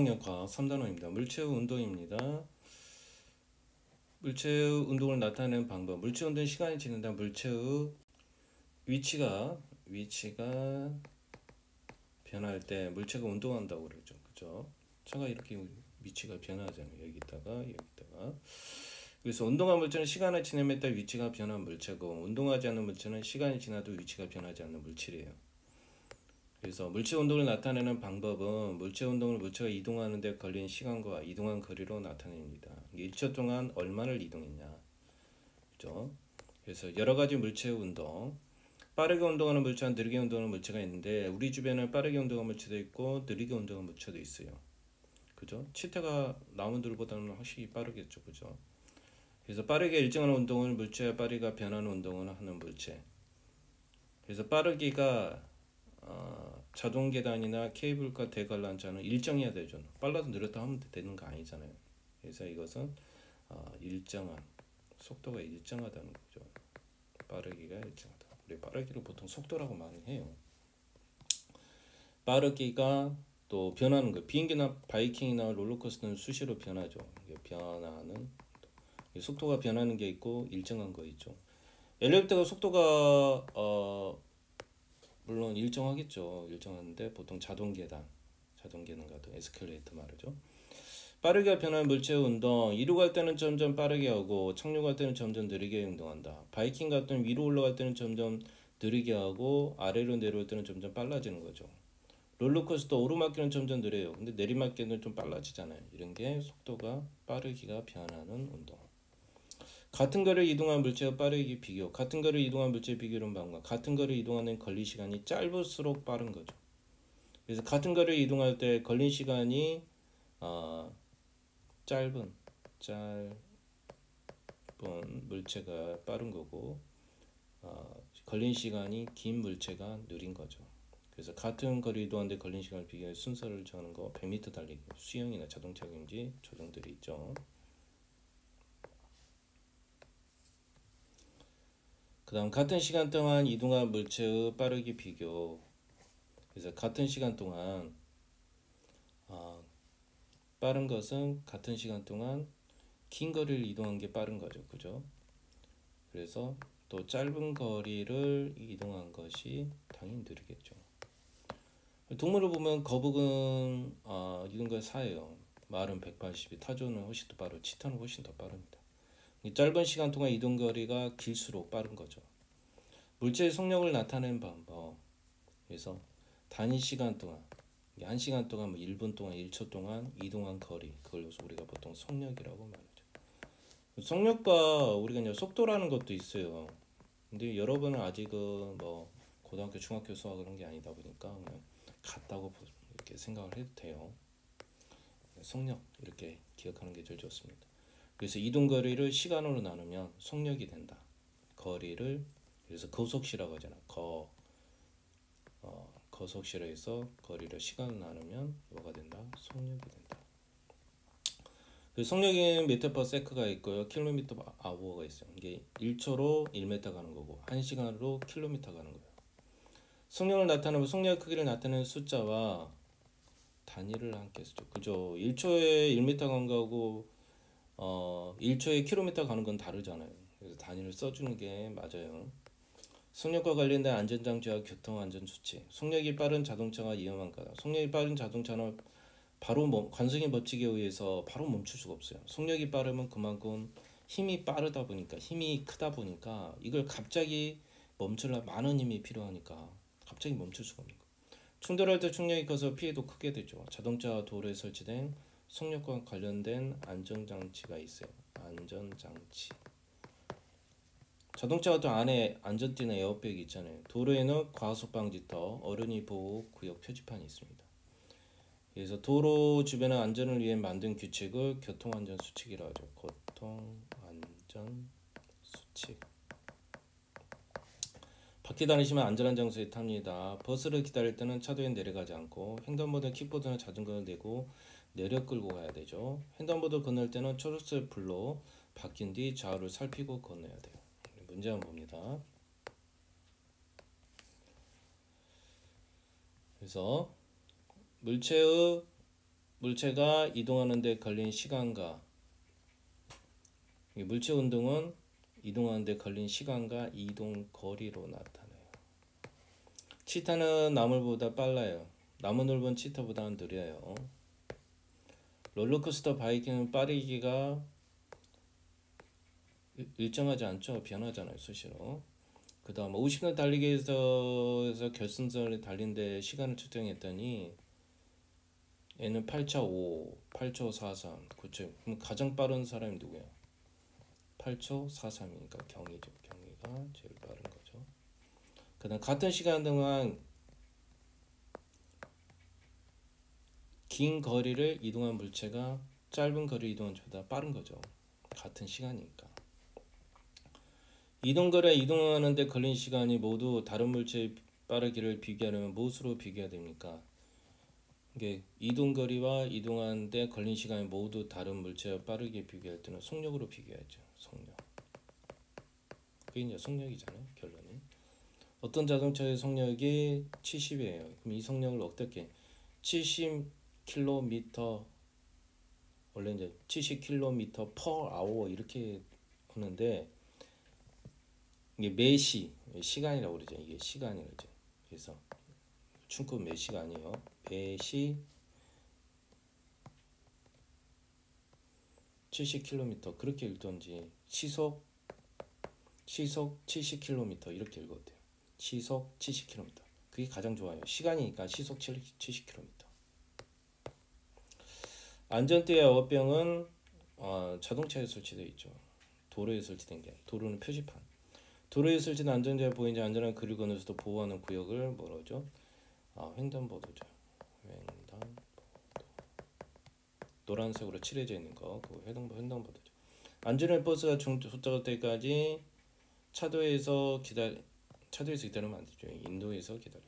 5학년 과학 3단원입니다. 물체의 운동입니다. 물체의 운동을 나타내는 방법. 물체 운동은 시간이 지난다. 물체의 위치가 변할 때 물체가 운동한다고 그러죠. 그죠? 차가 이렇게 위치가 변하잖아요. 여기다가. 그래서 운동한 물체는 시간을 지남에 따라 위치가 변한 물체고, 운동하지 않는 물체는 시간이 지나도 위치가 변하지 않는 물질이에요. 그래서 물체 운동을 나타내는 방법은 물체 운동을 물체가 이동하는 데 걸린 시간과 이동한 거리로 나타냅니다. 1초 동안 얼마를 이동했냐. 그죠? 그래서 여러 가지 물체 운동, 빠르게 운동하는 물체와 느리게 운동하는 물체가 있는데, 우리 주변에 빠르게 운동하는 물체도 있고 느리게 운동하는 물체도 있어요. 그죠? 치태가 나무들보다는 확실히 빠르겠죠. 그죠? 그래서 빠르게 일정한 운동을 물체와 빠르게 변하는 운동을 하는 물체. 그래서 빠르기가 자동 계단이나 케이블카 대관람차는 일정해야 되죠. 빨라도 느렸다 하면 되는 거 아니잖아요. 그래서 이것은 일정한 속도가 일정하다는 거죠. 빠르기가 일정하다. 우리 빠르기를 보통 속도라고 많이 해요. 빠르기가 또 변하는 거. 비행기나 바이킹이나 롤러코스터는 수시로 변하죠. 변하는 속도가 변하는 게 있고 일정한 거 있죠. 엘리베이터가 속도가 물론 일정하겠죠. 일정한데 보통 자동 계단 같은 에스컬레이터 말이죠. 빠르게 변하는 물체 운동. 이루 갈 때는 점점 빠르게 하고 착륙할 때는 점점 느리게 운동한다. 바이킹 같은 위로 올라갈 때는 점점 느리게 하고 아래로 내려올 때는 점점 빨라지는 거죠. 롤러코스터 오르막길은 점점 느려요. 근데 내리막길은 좀 빨라지잖아요. 이런 게 속도가 빠르기가 변하는 운동. 같은 거리를 이동한 물체와 빠르기 비교. 같은 거리를 이동한 물체의 비교는 방법. 같은 거리를 이동하는 걸린 시간이 짧을수록 빠른 거죠. 그래서 같은 거리를 이동할 때 걸린 시간이 짧은 물체가 빠른 거고, 걸린 시간이 긴 물체가 느린 거죠. 그래서 같은 거리 이동하는데 걸린 시간을 비교해 순서를 정하는 거. 100m 달리기, 수영이나 자동차 경기 조정들이 있죠. 그 다음 같은 시간 동안 이동한 물체의 빠르기 비교. 그래서 같은 시간 동안 빠른 것은 같은 시간 동안 긴 거리를 이동한 게 빠른 거죠. 그죠? 그래서 또 짧은 거리를 이동한 것이 당연히 느리겠죠. 동물을 보면 거북은 이런 걸 사예요. 말은 180이, 타조는 훨씬 더 빠르고 치타는 훨씬 더 빠릅니다. 짧은 시간 동안 이동 거리가 길수록 빠른 거죠. 물체의 속력을 나타내는 방법. 그래서 단위 시간 동안, 1시간 동안, 1분 동안, 1초 동안 이동한 거리, 그걸 우리가 보통 속력이라고 말하죠. 속력과 우리가 이제 속도라는 것도 있어요. 근데 여러분은 아직은 고등학교, 중학교 수학 그런 게 아니다 보니까 그냥 같다고 이렇게 생각을 해도 돼요. 속력 이렇게 기억하는 게 제일 좋습니다. 그래서 이동 거리를 시간으로 나누면 속력이 된다. 거리를 그래서 거속시라고 하잖아. 거속시로 해서 거리를 시간으로 나누면 뭐가 된다? 속력이 된다. 그 속력인 미터/세크가 있고요. 킬로미터 아워가 있어요. 이게 1초로 1m 가는 거고 1시간으로 킬로미터 가는 거예요. 속력을 나타내고 속력의 크기를 나타내는 숫자와 단위를 함께 쓰죠. 그죠? 1초에 1m 가는 거하고 1초에 킬로미터 가는 건 다르잖아요. 그래서 단위를 써주는 게 맞아요. 속력과 관련된 안전장치와 교통안전수칙. 속력이 빠른 자동차가 위험한 거다. 속력이 빠른 자동차는 바로 관성의 법칙에 의해서 바로 멈출 수가 없어요. 속력이 빠르면 그만큼 힘이 빠르다 보니까, 힘이 크다 보니까 이걸 갑자기 멈추려 많은 힘이 필요하니까 갑자기 멈출 수가 없는 거예요. 충돌할 때 충격이 커서 피해도 크게 되죠. 자동차와 도로에 설치된 속력과 관련된 안전장치가 있어요. 안전장치. 자동차 같은 안에 안전띠나 에어백이 있잖아요. 도로에는 과속 방지턱, 어린이 보호 구역 표지판이 있습니다. 그래서 도로 주변의 안전을 위해 만든 규칙을 교통안전수칙이라고 하죠. 교통안전수칙. 밖에 다니시면 안전한 장소에 탑니다. 버스를 기다릴 때는 차도에 내려가지 않고 횡단보도 킥보드나 자전거를 내고 내려 끌고 가야 되죠. 횡단보도 건널 때는 초록색 불로 바뀐 뒤 좌우를 살피고 건너야 돼요. 문제 한번 봅니다. 그래서 물체의 물체가 이동하는 데 걸린 시간과 이 물체 운동은 이동하는 데 걸린 시간과 이동 거리로 나타나요. 치타는 나물보다 빨라요. 나무 넓은 치타보다는 느려요. 롤러코스터 바이킹은 빠르기가 일정하지 않죠. 변하잖아요. 수시로. 그 다음 50년 달리기에서 결승선을 달린데 시간을 측정했더니 얘는 8초 5, 8초 43, 9초. 그럼 가장 빠른 사람이 누구야? 8초 43이니까 경이죠. 경이가 제일 빠른 거죠. 그 다음 같은 시간 동안 긴 거리를 이동한 물체가 짧은 거리를 이동한 것보다 빠른 거죠. 같은 시간이니까. 이동거리와 이동하는 데 걸린 시간이 모두 다른 물체의 빠르기를 비교하려면 무엇으로 비교해야 됩니까? 이게 이동거리와 이동하는 데 걸린 시간이 모두 다른 물체와 빠르게 비교할 때는 속력으로 비교하죠. 속력. 그게 이제 속력이잖아요. 결론이. 어떤 자동차의 속력이 70이에요. 그럼 이 속력을 어떻게 70km 원래 이제 70km per hour 이렇게 하는데 이게 매시 시간이라고 그러죠. 이게 시간이죠. 그래서 충분 매시가 아니에요. 매시 70km 그렇게 읽던지 시속 70km 이렇게 읽어도 돼요. 시속 70km 그게 가장 좋아요. 시간이니까 시속 70km. 안전대와 어병은 자동차에 설치되어 있죠. 도로에 설치된 게 아니에요. 도로는 표지판. 도로에 설치된 안전자에 보이지 안전한 그릴 건너서도 보호하는 구역을 뭐라죠? 횡단보도죠. 횡단보도. 노란색으로 칠해져 있는 거, 그 횡단보도죠. 안전한 버스가 도착할 때까지 차도에서 기다리면 안 되죠. 인도에서 기다려.